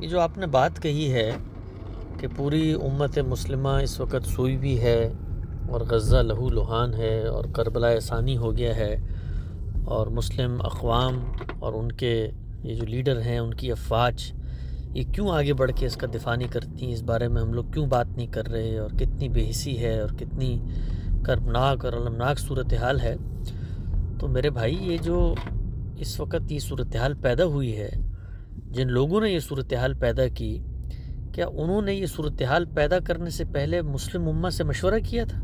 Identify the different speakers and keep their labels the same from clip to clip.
Speaker 1: یہ جو آپ نے بات کہی ہے کہ پوری امت مسلمہ اس وقت سوئی بھی ہے اور غزہ لہو لہان ہے اور کربلا ثانی ہو گیا ہے، اور مسلم اقوام اور ان کے یہ جو لیڈر ہیں ان کی افواج یہ کیوں آگے بڑھ کے اس کا دفاع نہیں کرتی، اس بارے میں ہم لوگ کیوں بات نہیں کر رہے، اور کتنی بے حسی ہے اور کتنی کربناک اور المناک صورتحال ہے۔ تو میرے بھائی، یہ جو اس وقت یہ صورتحال پیدا ہوئی ہے، جن لوگوں نے یہ صورتحال پیدا کی، کیا انہوں نے یہ صورتحال پیدا کرنے سے پہلے مسلم امہ سے مشورہ کیا تھا؟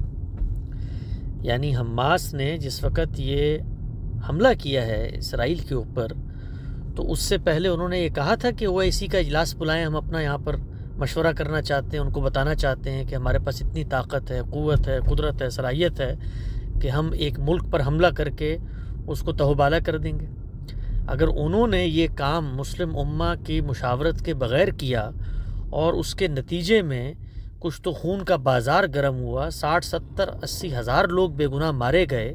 Speaker 1: یعنی حماس نے جس وقت یہ حملہ کیا ہے اسرائیل کے اوپر، تو اس سے پہلے انہوں نے یہ کہا تھا کہ وہ اسی کا اجلاس بلائیں، ہم اپنا یہاں پر مشورہ کرنا چاہتے ہیں، ان کو بتانا چاہتے ہیں کہ ہمارے پاس اتنی طاقت ہے، قوت ہے، قدرت ہے، صلاحیت ہے کہ ہم ایک ملک پر حملہ کر کے اس کو تہوبالا کر دیں گے۔ اگر انہوں نے یہ کام مسلم امہ کی مشاورت کے بغیر کیا اور اس کے نتیجے میں کچھ تو خون کا بازار گرم ہوا، 60 70 80 ہزار لوگ بے گناہ مارے گئے،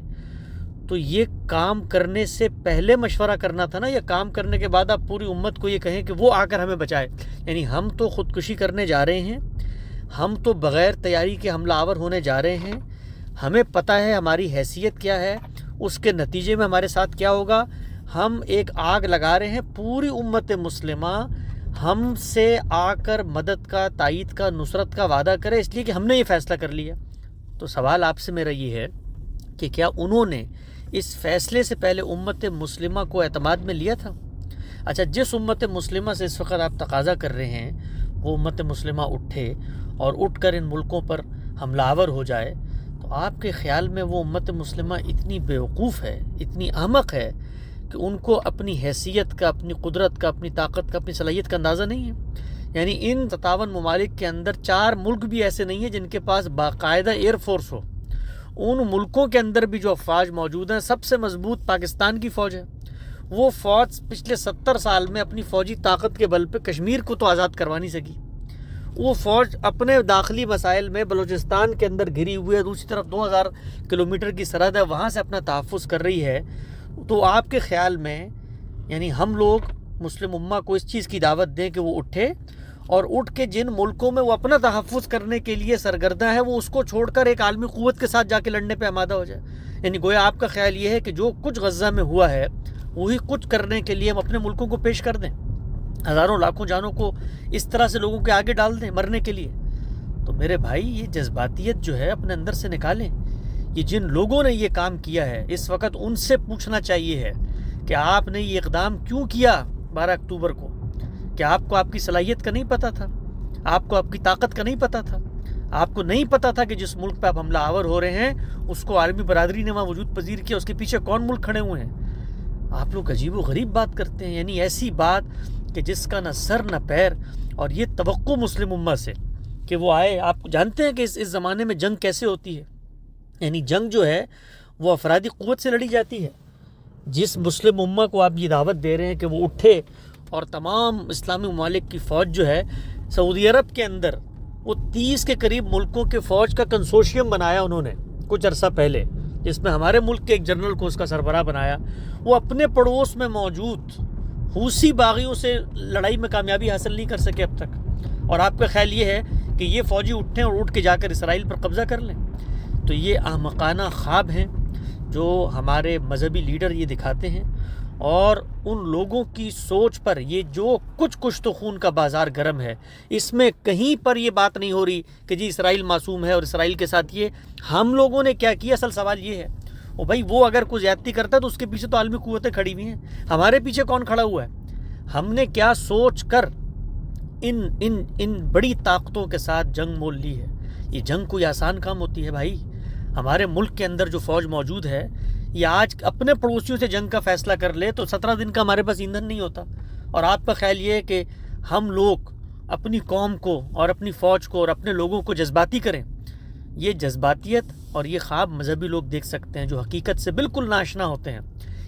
Speaker 1: تو یہ کام کرنے سے پہلے مشورہ کرنا تھا نا، یا کام کرنے کے بعد آپ پوری امت کو یہ کہیں کہ وہ آ کر ہمیں بچائے؟ یعنی ہم تو خودکشی کرنے جا رہے ہیں، ہم تو بغیر تیاری کے حملہ آور ہونے جا رہے ہیں، ہمیں پتہ ہے ہماری حیثیت کیا ہے، اس کے نتیجے میں ہمارے ساتھ کیا ہوگا، ہم ایک آگ لگا رہے ہیں، پوری امت مسلمہ ہم سے آ کر مدد کا، تائید کا، نصرت کا وعدہ کرے، اس لیے کہ ہم نے یہ فیصلہ کر لیا۔ تو سوال آپ سے میرا یہ ہے کہ کیا انہوں نے اس فیصلے سے پہلے امت مسلمہ کو اعتماد میں لیا تھا؟ اچھا، جس امت مسلمہ سے اس وقت آپ تقاضا کر رہے ہیں وہ امت مسلمہ اٹھے اور اٹھ کر ان ملکوں پر حملہ آور ہو جائے، تو آپ کے خیال میں وہ امت مسلمہ اتنی بیوقوف ہے، اتنی احمق ہے کہ ان کو اپنی حیثیت کا، اپنی قدرت کا، اپنی طاقت کا، اپنی صلاحیت کا اندازہ نہیں ہے؟ یعنی ان 57 ممالک کے اندر 4 ملک بھی ایسے نہیں ہیں جن کے پاس باقاعدہ ایئر فورس ہو۔ ان ملکوں کے اندر بھی جو افواج موجود ہیں، سب سے مضبوط پاکستان کی فوج ہے۔ وہ فوج پچھلے 70 سال میں اپنی فوجی طاقت کے بل پہ کشمیر کو تو آزاد کروا نہیں سکی۔ وہ فوج اپنے داخلی مسائل میں بلوچستان کے اندر گھری ہوئی ہے، دوسری طرف 2000 کلومیٹر کی سرحد ہے، وہاں سے اپنا تحفظ کر رہی ہے۔ تو آپ کے خیال میں یعنی ہم لوگ مسلم امہ کو اس چیز کی دعوت دیں کہ وہ اٹھے اور اٹھ کے جن ملکوں میں وہ اپنا تحفظ کرنے کے لیے سرگرداں ہے، وہ اس کو چھوڑ کر ایک عالمی قوت کے ساتھ جا کے لڑنے پہ آمادہ ہو جائے؟ یعنی گویا آپ کا خیال یہ ہے کہ جو کچھ غزہ میں ہوا ہے وہی کچھ کرنے کے لیے ہم اپنے ملکوں کو پیش کر دیں، ہزاروں لاکھوں جانوں کو اس طرح سے لوگوں کے آگے ڈال دیں مرنے کے لیے؟ تو میرے بھائی، یہ جذباتیت جو ہے اپنے اندر سے نکالیں۔ یہ جن لوگوں نے یہ کام کیا ہے، اس وقت ان سے پوچھنا چاہیے ہے کہ آپ نے یہ اقدام کیوں کیا 12 اکتوبر کو؟ کیا آپ کو آپ کی صلاحیت کا نہیں پتہ تھا؟ آپ کو آپ کی طاقت کا نہیں پتہ تھا؟ آپ کو نہیں پتہ تھا کہ جس ملک پہ آپ حملہ آور ہو رہے ہیں اس کو عالمی برادری نے وہاں وجود پذیر کیا، اس کے پیچھے کون ملک کھڑے ہوئے ہیں؟ آپ لوگ عجیب و غریب بات کرتے ہیں، یعنی ایسی بات کہ جس کا نہ سر نہ پیر، اور یہ توقع مسلم امہ سے کہ وہ آئے۔ آپ جانتے ہیں کہ اس زمانے میں جنگ کیسے ہوتی ہے؟ یعنی جنگ جو ہے وہ افرادی قوت سے لڑی جاتی ہے۔ جس مسلم امہ کو آپ یہ دعوت دے رہے ہیں کہ وہ اٹھے اور تمام اسلامی ممالک کی فوج جو ہے، سعودی عرب کے اندر وہ 30 کے قریب ملکوں کے فوج کا کنسورشیم بنایا انہوں نے کچھ عرصہ پہلے، جس میں ہمارے ملک کے ایک جنرل کو اس کا سربراہ بنایا۔ وہ اپنے پڑوس میں موجود حوثی باغیوں سے لڑائی میں کامیابی حاصل نہیں کر سکے اب تک، اور آپ کا خیال یہ ہے کہ یہ فوجی اٹھیں اور اٹھ کے جا کر اسرائیل پر قبضہ کر لیں؟ تو یہ احمقانہ خواب ہیں جو ہمارے مذہبی لیڈر یہ دکھاتے ہیں، اور ان لوگوں کی سوچ پر یہ جو کچھ تو خون کا بازار گرم ہے، اس میں کہیں پر یہ بات نہیں ہو رہی کہ جی اسرائیل معصوم ہے اور اسرائیل کے ساتھ یہ ہم لوگوں نے کیا کیا۔ اصل سوال یہ ہے، او بھائی، وہ اگر کوئی زیادتی کرتا ہے تو اس کے پیچھے تو عالمی قوتیں کھڑی ہوئی ہیں، ہمارے پیچھے کون کھڑا ہوا ہے؟ ہم نے کیا سوچ کر ان بڑی طاقتوں کے ساتھ جنگ مول لی ہے؟ یہ جنگ کوئی آسان کام ہوتی ہے بھائی؟ ہمارے ملک کے اندر جو فوج موجود ہے یہ آج اپنے پڑوسیوں سے جنگ کا فیصلہ کر لے تو 17 دن کا ہمارے پاس ایندھن نہیں ہوتا۔ اور آپ کا خیال یہ ہے کہ ہم لوگ اپنی قوم کو اور اپنی فوج کو اور اپنے لوگوں کو جذباتی کریں؟ یہ جذباتیت اور یہ خواب مذہبی لوگ دیکھ سکتے ہیں جو حقیقت سے بالکل ناشنا ہوتے ہیں۔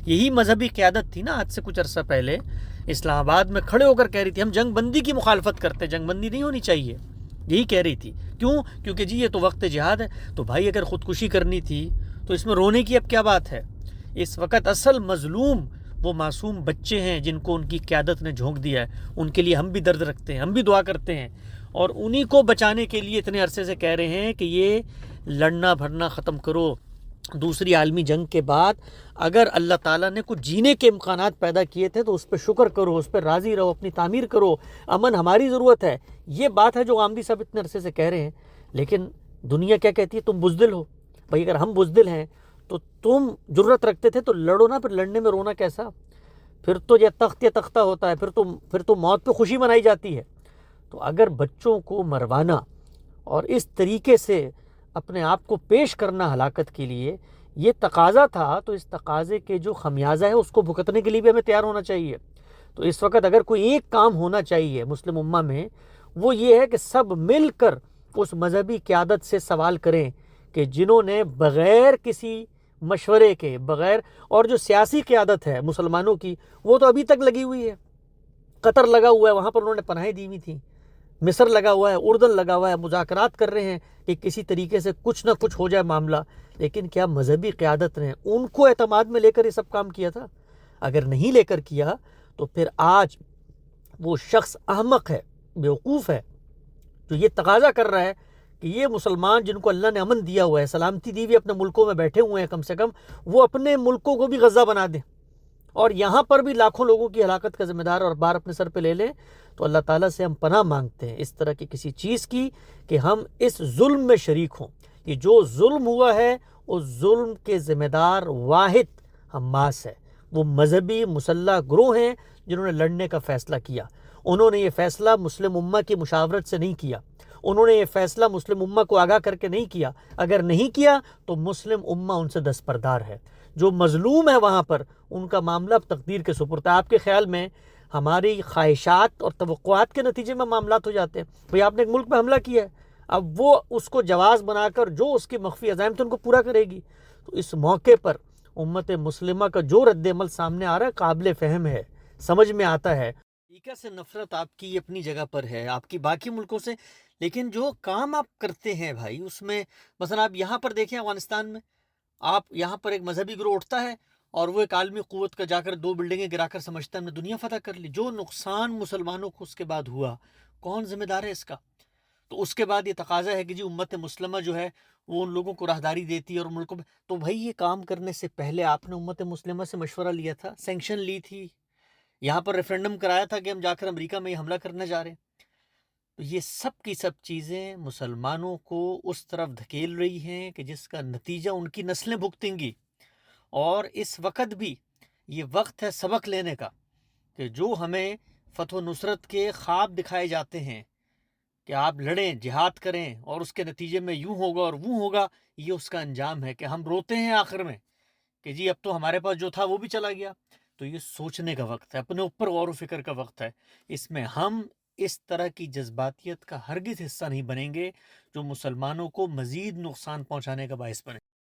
Speaker 1: یہی مذہبی قیادت تھی نا آج سے کچھ عرصہ پہلے اسلام آباد میں کھڑے ہو کر کہہ رہی تھی ہم جنگ بندی کی مخالفت کرتے ہیں، جنگ بندی نہیں ہونی چاہیے، یہی کہہ رہی تھی۔ کیوں؟ کیونکہ جی یہ تو وقت جہاد ہے۔ تو بھائی، اگر خودکشی کرنی تھی تو اس میں رونے کی اب کیا بات ہے؟ اس وقت اصل مظلوم وہ معصوم بچے ہیں جن کو ان کی قیادت نے جھونک دیا ہے، ان کے لیے ہم بھی درد رکھتے ہیں، ہم بھی دعا کرتے ہیں، اور انہی کو بچانے کے لیے اتنے عرصے سے کہہ رہے ہیں کہ یہ لڑنا بھرنا ختم کرو۔ دوسری عالمی جنگ کے بعد اگر اللہ تعالیٰ نے کچھ جینے کے امکانات پیدا کیے تھے تو اس پہ شکر کرو، اس پہ راضی رہو، اپنی تعمیر کرو، امن ہماری ضرورت ہے۔ یہ بات ہے جو غامدی صاحب اتنے عرصے سے کہہ رہے ہیں، لیکن دنیا کیا کہتی ہے؟ تم بزدل ہو۔ بھائی اگر ہم بزدل ہیں تو تم جرت رکھتے تھے تو لڑو نا، پھر لڑنے میں رونا کیسا؟ پھر تو یہ تخت یا تختہ ہوتا ہے، پھر تو موت پہ خوشی منائی جاتی ہے۔ تو اگر بچوں کو مروانا اور اس طریقے سے اپنے آپ کو پیش کرنا ہلاکت کے لیے یہ تقاضا تھا، تو اس تقاضے کے جو خمیازہ ہے اس کو بھگتنے کے لیے بھی ہمیں تیار ہونا چاہیے۔ تو اس وقت اگر کوئی ایک کام ہونا چاہیے مسلم امہ میں، وہ یہ ہے کہ سب مل کر اس مذہبی قیادت سے سوال کریں کہ جنہوں نے بغیر کسی مشورے کے، بغیر، اور جو سیاسی قیادت ہے مسلمانوں کی وہ تو ابھی تک لگی ہوئی ہے، قطر لگا ہوا ہے، وہاں پر انہوں نے پناہیں دی ہوئی تھیں، مصر لگا ہوا ہے، اردن لگا ہوا ہے، مذاکرات کر رہے ہیں کہ کسی طریقے سے کچھ نہ کچھ ہو جائے معاملہ، لیکن کیا مذہبی قیادت نے ان کو اعتماد میں لے کر یہ سب کام کیا تھا؟ اگر نہیں لے کر کیا تو پھر آج وہ شخص احمق ہے، بیوقوف ہے، جو یہ تقاضا کر رہا ہے کہ یہ مسلمان جن کو اللہ نے امن دیا ہوا ہے، سلامتی دی ہوئی اپنے ملکوں میں بیٹھے ہوئے ہیں، کم سے کم وہ اپنے ملکوں کو بھی غزہ بنا دیں اور یہاں پر بھی لاکھوں لوگوں کی ہلاکت کا ذمہ دار اور بار اپنے سر پہ لے لیں۔ تو اللہ تعالیٰ سے ہم پناہ مانگتے ہیں اس طرح کی کسی چیز کی کہ ہم اس ظلم میں شریک ہوں۔ یہ جو ظلم ہوا ہے اس ظلم کے ذمہ دار واحد حماس ہے، وہ مذہبی مسلح گروہ ہیں جنہوں نے لڑنے کا فیصلہ کیا۔ انہوں نے یہ فیصلہ مسلم امہ کی مشاورت سے نہیں کیا، انہوں نے یہ فیصلہ مسلم امہ کو آگاہ کر کے نہیں کیا۔ اگر نہیں کیا تو مسلم امہ ان سے دستبردار ہے۔ جو مظلوم ہے وہاں پر ان کا معاملہ اب تقدیر کے سپرد ہے۔ آپ کے خیال میں ہماری خواہشات اور توقعات کے نتیجے میں معاملات ہو جاتے ہیں؟ بھئی آپ نے ایک ملک پہ حملہ کیا ہے، اب وہ اس کو جواز بنا کر جو اس کی مخفی عزائم تھے ان کو پورا کرے گی۔ تو اس موقع پر امت مسلمہ کا جو رد عمل سامنے آ رہا ہے قابل فہم ہے، سمجھ میں آتا ہے۔ امریکہ سے نفرت آپ کی اپنی جگہ پر ہے، آپ کی باقی ملکوں سے، لیکن جو کام آپ کرتے ہیں بھائی اس میں، مثلا آپ یہاں پر دیکھیں افغانستان میں، آپ یہاں پر ایک مذہبی گروہ اٹھتا ہے اور وہ ایک عالمی قوت کا جا کر 2 بلڈنگیں گرا کر سمجھتا ہے ہم نے دنیا فتح کر لی۔ جو نقصان مسلمانوں کو اس کے بعد ہوا، کون ذمہ دار ہے اس کا؟ تو اس کے بعد یہ تقاضا ہے کہ جی امت مسلمہ جو ہے وہ ان لوگوں کو راہداری دیتی ہے اور ملکوں میں، تو بھائی یہ کام کرنے سے پہلے آپ نے امت مسلمہ سے مشورہ لیا تھا، سینکشن لی تھی، یہاں پر ریفرینڈم کرایا تھا کہ ہم جا کر امریکہ میں یہ حملہ کرنے جا رہے ہیں۔ تو یہ سب کی سب چیزیں مسلمانوں کو اس طرف دھکیل رہی ہیں کہ جس کا نتیجہ ان کی نسلیں بھگتیں گی۔ اور اس وقت بھی یہ وقت ہے سبق لینے کا کہ جو ہمیں فتح و نصرت کے خواب دکھائے جاتے ہیں کہ آپ لڑیں، جہاد کریں اور اس کے نتیجے میں یوں ہوگا اور وہ ہوگا، یہ اس کا انجام ہے کہ ہم روتے ہیں آخر میں کہ جی اب تو ہمارے پاس جو تھا وہ بھی چلا گیا۔ تو یہ سوچنے کا وقت ہے، اپنے اوپر غور و فکر کا وقت ہے۔ اس میں ہم اس طرح کی جذباتیت کا ہرگز حصہ نہیں بنیں گے جو مسلمانوں کو مزید نقصان پہنچانے کا باعث بنے۔